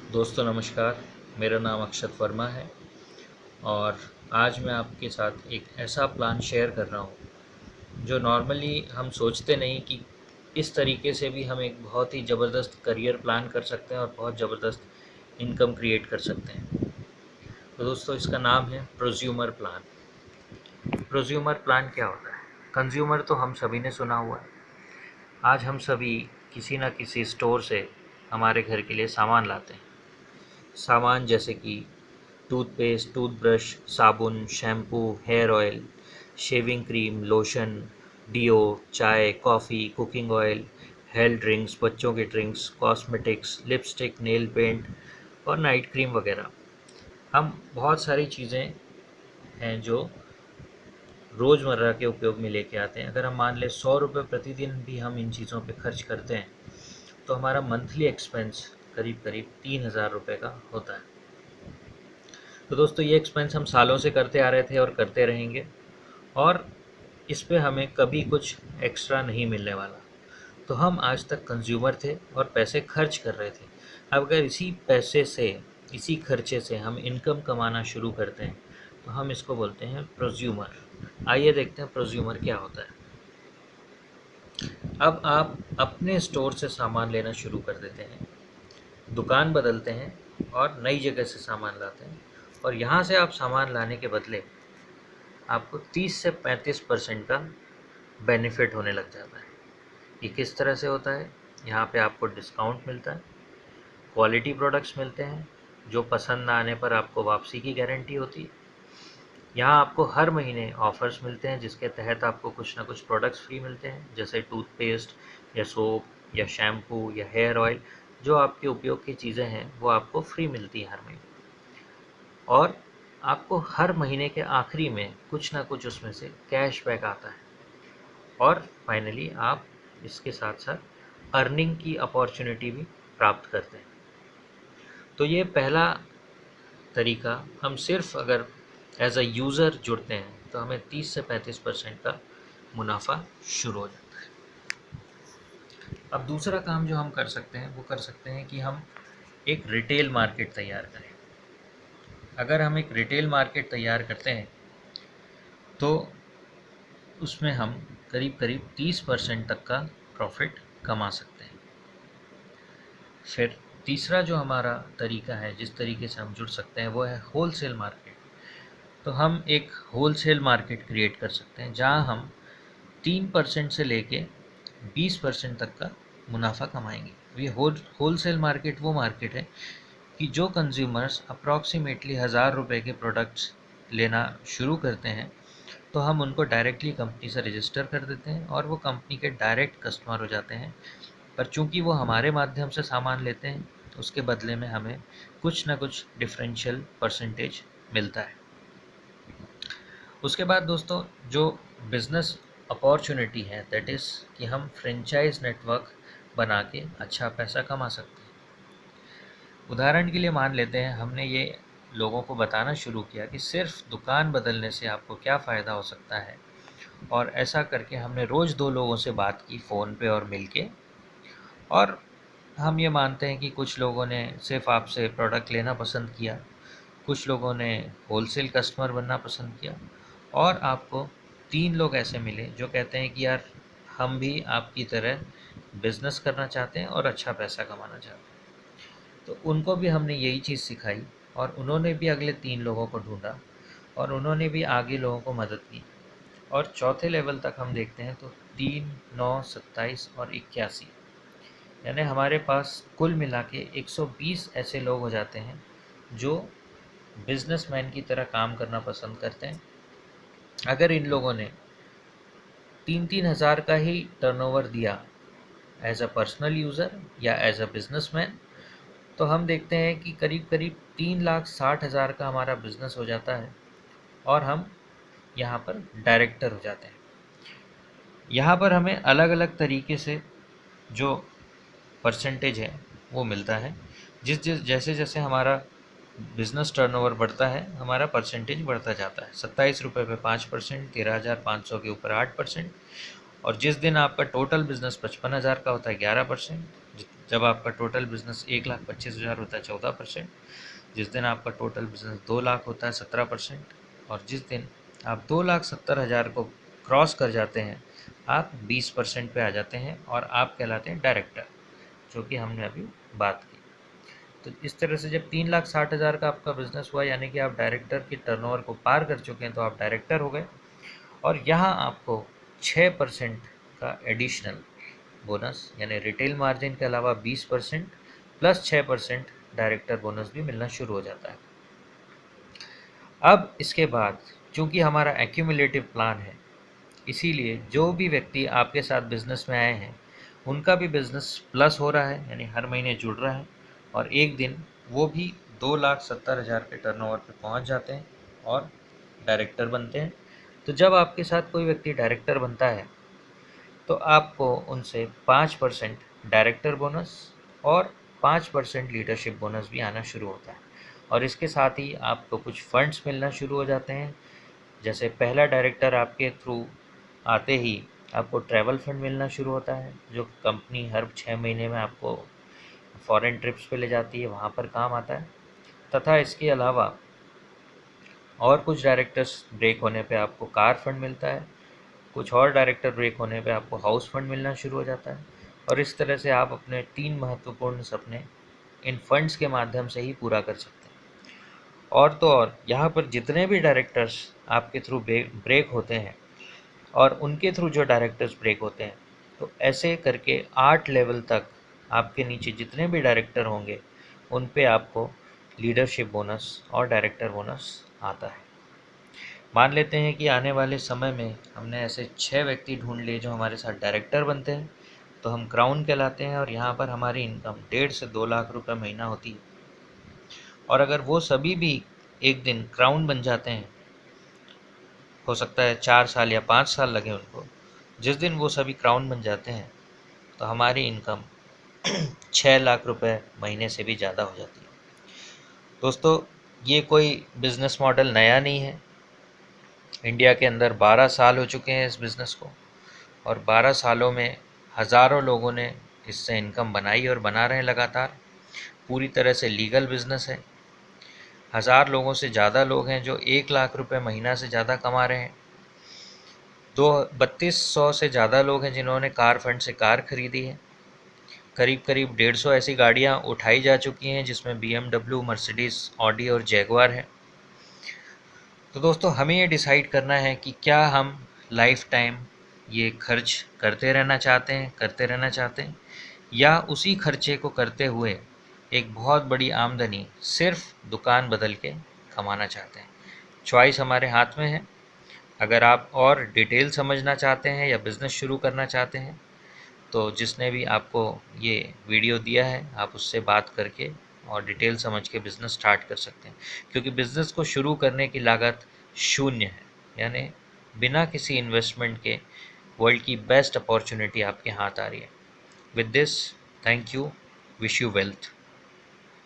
दोस्तों नमस्कार। मेरा नाम अक्षत वर्मा है और आज मैं आपके साथ एक ऐसा प्लान शेयर कर रहा हूँ जो नॉर्मली हम सोचते नहीं कि इस तरीके से भी हम एक बहुत ही ज़बरदस्त करियर प्लान कर सकते हैं और बहुत ज़बरदस्त इनकम क्रिएट कर सकते हैं। तो दोस्तों इसका नाम है प्रोज्यूमर प्लान। प्रोज्यूमर प्लान क्या होता है? कंज्यूमर तो हम सभी ने सुना हुआ है। आज हम सभी किसी न किसी स्टोर से हमारे घर के लिए सामान लाते हैं। सामान जैसे कि टूथपेस्ट, टूथब्रश, साबुन, shampoo, hair oil, shaving cream, lotion, deo, चाय, coffee, cooking oil, health drinks, बच्चों के drinks, cosmetics, lipstick, nail paint और नाइट क्रीम वगैरह। हम बहुत सारी चीज़ें हैं जो रोज़मर्रा के उपयोग में लेके आते हैं। अगर हम मान लें 100 रुपये प्रतिदिन भी हम इन चीज़ों पे खर्च करते हैं तो हमारा मंथली एक्सपेंस करीब करीब 3,000 रुपये का होता है। तो दोस्तों ये एक्सपेंस हम सालों से करते आ रहे थे और करते रहेंगे और इस पे हमें कभी कुछ एक्स्ट्रा नहीं मिलने वाला। तो हम आज तक कंज्यूमर थे और पैसे खर्च कर रहे थे। अब अगर इसी पैसे से, इसी खर्चे से हम इनकम कमाना शुरू करते हैं तो हम इसको बोलते हैं प्रोज्यूमर। आइए देखते हैं प्रोज्यूमर क्या होता है। अब आप अपने स्टोर से सामान लेना शुरू कर देते हैं, दुकान बदलते हैं और नई जगह से सामान लाते हैं और यहाँ से आप सामान लाने के बदले आपको 30 से 35% का बेनिफिट होने लग जाता है। ये किस तरह से होता है? यहाँ पे आपको डिस्काउंट मिलता है, क्वालिटी प्रोडक्ट्स मिलते हैं, जो पसंद ना आने पर आपको वापसी की गारंटी होती है। यहाँ आपको हर महीने ऑफ़र्स मिलते हैं जिसके तहत आपको कुछ ना कुछ प्रोडक्ट्स फ्री मिलते हैं, जैसे टूथपेस्ट या सोप या शैम्पू या हेयर ऑयल। जो आपके उपयोग की चीज़ें हैं वो आपको फ्री मिलती हैं हर महीने। और आपको हर महीने के आखिरी में कुछ ना कुछ उसमें से कैशबैक आता है और फाइनली आप इसके साथ साथ अर्निंग की अपॉर्चुनिटी भी प्राप्त करते हैं। तो ये पहला तरीका, हम सिर्फ अगर एज अ यूज़र जुड़ते हैं तो हमें 30 से 35% का मुनाफा शुरू हो जाता है। अब दूसरा काम जो हम कर सकते हैं वो कर सकते हैं कि हम एक रिटेल मार्केट तैयार करें। अगर हम एक रिटेल मार्केट तैयार करते हैं तो उसमें हम करीब करीब 30% तक का प्रॉफिट कमा सकते हैं। फिर तीसरा जो हमारा तरीका है, जिस तरीके से हम जुड़ सकते हैं, वो है होलसेल मार्केट। तो हम एक होलसेल मार्केट क्रिएट कर सकते हैं जहां हम 3% से लेके 20% तक का मुनाफा कमाएंगे। ये होलसेल मार्केट वो मार्केट है कि जो कंज्यूमर्स अप्रॉक्सीमेटली 1,000 रुपये के प्रोडक्ट्स लेना शुरू करते हैं तो हम उनको डायरेक्टली कंपनी से रजिस्टर कर देते हैं और वो कंपनी के डायरेक्ट कस्टमर हो जाते हैं। पर चूंकि वो हमारे माध्यम से सामान लेते हैं उसके बदले में हमें कुछ ना कुछ डिफरेंशियल परसेंटेज मिलता है। उसके बाद दोस्तों जो बिज़नेस अपॉर्चुनिटी है, दैट इज़ कि हम फ्रेंचाइज नेटवर्क बना के अच्छा पैसा कमा सकते हैं। उदाहरण के लिए मान लेते हैं हमने ये लोगों को बताना शुरू किया कि सिर्फ दुकान बदलने से आपको क्या फ़ायदा हो सकता है, और ऐसा करके हमने रोज़ 2 लोगों से बात की फ़ोन पे और मिल के। और हम ये मानते हैं कि कुछ लोगों ने सिर्फ आपसे प्रोडक्ट लेना पसंद किया, कुछ लोगों ने होलसेल कस्टमर बनना पसंद किया और आपको 3 लोग ऐसे मिले जो कहते हैं कि यार हम भी आपकी तरह बिज़नेस करना चाहते हैं और अच्छा पैसा कमाना चाहते हैं। तो उनको भी हमने यही चीज़ सिखाई और उन्होंने भी अगले 3 लोगों को ढूँढा और उन्होंने भी आगे लोगों को मदद की। और चौथे लेवल तक हम देखते हैं तो 3, 9, 27 और 81, यानी हमारे पास कुल मिला के 120 ऐसे लोग हो जाते हैं जो बिजनेसमैन की तरह काम करना पसंद करते हैं। अगर इन लोगों ने 3-3 हज़ार का ही टर्नओवर दिया एज अ पर्सनल यूज़र या एज अ बिजनेसमैन, तो हम देखते हैं कि करीब करीब 3,60,000 का हमारा बिजनेस हो जाता है और हम यहाँ पर डायरेक्टर हो जाते हैं। यहाँ पर हमें अलग अलग तरीके से जो परसेंटेज है वो मिलता है। जिस जिस जैसे जैसे हमारा बिज़नेस टर्नओवर बढ़ता है हमारा परसेंटेज बढ़ता जाता है। 27 रुपये पे 5%, 13,500 के ऊपर 8%, और जिस दिन आपका टोटल बिज़नेस 55,000 का होता है 11%, जब आपका टोटल बिजनेस 1,25,000 होता है 14%, जिस दिन आपका टोटल बिजनेस 2 लाख होता है 17%, और जिस दिन आप 2,70,000 को क्रॉस कर जाते हैं आप 20% पे आ जाते हैं और आप कहलाते हैं डायरेक्टर, जो कि हमने अभी बात की। तो इस तरह से जब 3,60,000 का आपका बिजनेस हुआ, यानी कि आप डायरेक्टर की टर्नओवर को पार कर चुके हैं, तो आप डायरेक्टर हो गए। और यहाँ आपको 6% का एडिशनल बोनस, यानी रिटेल मार्जिन के अलावा 20% प्लस 6% डायरेक्टर बोनस भी मिलना शुरू हो जाता है। अब इसके बाद चूंकि हमारा एक्यूमुलेटिव प्लान है, इसीलिए जो भी व्यक्ति आपके साथ बिजनेस में आए हैं उनका भी बिजनेस प्लस हो रहा है, यानी हर महीने जुड़ रहा है, और एक दिन वो भी 2,70,000 के टर्नओवर पे पहुंच जाते हैं और डायरेक्टर बनते हैं। तो जब आपके साथ कोई व्यक्ति डायरेक्टर बनता है तो आपको उनसे 5% डायरेक्टर बोनस और 5% लीडरशिप बोनस भी आना शुरू होता है। और इसके साथ ही आपको कुछ फंड्स मिलना शुरू हो जाते हैं। जैसे पहला डायरेक्टर आपके थ्रू आते ही आपको ट्रैवल फंड मिलना शुरू होता है, जो कंपनी हर 6 महीने में आपको फॉरेन ट्रिप्स पे ले जाती है, वहाँ पर काम आता है। तथा इसके अलावा और कुछ डायरेक्टर्स ब्रेक होने पे आपको कार फंड मिलता है, कुछ और डायरेक्टर ब्रेक होने पे आपको हाउस फंड मिलना शुरू हो जाता है। और इस तरह से आप अपने 3 महत्वपूर्ण सपने इन फंड्स के माध्यम से ही पूरा कर सकते हैं। और तो और यहाँ पर जितने भी डायरेक्टर्स आपके थ्रू ब्रेक होते हैं और उनके थ्रू जो डायरेक्टर्स ब्रेक होते हैं, तो ऐसे करके 8 लेवल तक आपके नीचे जितने भी डायरेक्टर होंगे उन पे आपको लीडरशिप बोनस और डायरेक्टर बोनस आता है। मान लेते हैं कि आने वाले समय में हमने ऐसे 6 व्यक्ति ढूंढ लिए जो हमारे साथ डायरेक्टर बनते हैं, तो हम क्राउन कहलाते हैं और यहाँ पर हमारी इनकम 1.5 से 2 लाख रुपए महीना होती है। और अगर वो सभी भी एक दिन क्राउन बन जाते हैं, हो सकता है 4 साल या 5 साल लगे उनको, जिस दिन वो सभी क्राउन बन जाते हैं तो हमारी इनकम 6 लाख रुपए महीने से भी ज़्यादा हो जाती है। दोस्तों, ये कोई बिज़नेस मॉडल नया नहीं है। इंडिया के अंदर 12 साल हो चुके हैं इस बिज़नेस को, और 12 सालों में हज़ारों लोगों ने इससे इनकम बनाई और बना रहे हैं लगातार। पूरी तरह से लीगल बिज़नेस है। 1000 लोगों से ज़्यादा लोग हैं जो 1 लाख रुपए महीना से ज़्यादा कमा रहे हैं। 3200 से ज़्यादा लोग हैं जिन्होंने कार फंड से कार खरीदी है। करीब करीब 150 ऐसी गाड़ियाँ उठाई जा चुकी हैं जिसमें BMW, मर्सिडीज़, ऑडी और जैगुआर है। तो दोस्तों, हमें ये डिसाइड करना है कि क्या हम लाइफ टाइम ये खर्च करते रहना चाहते हैं, या उसी खर्चे को करते हुए एक बहुत बड़ी आमदनी सिर्फ दुकान बदल के कमाना चाहते हैं। चॉइस हमारे हाथ में है। अगर आप और डिटेल समझना चाहते हैं या बिज़नेस शुरू करना चाहते हैं, तो जिसने भी आपको ये वीडियो दिया है आप उससे बात करके और डिटेल समझ के बिज़नेस स्टार्ट कर सकते हैं। क्योंकि बिज़नेस को शुरू करने की लागत शून्य है, यानी बिना किसी इन्वेस्टमेंट के वर्ल्ड की बेस्ट अपॉर्चुनिटी आपके हाथ आ रही है। With this, thank you, wish you wealth.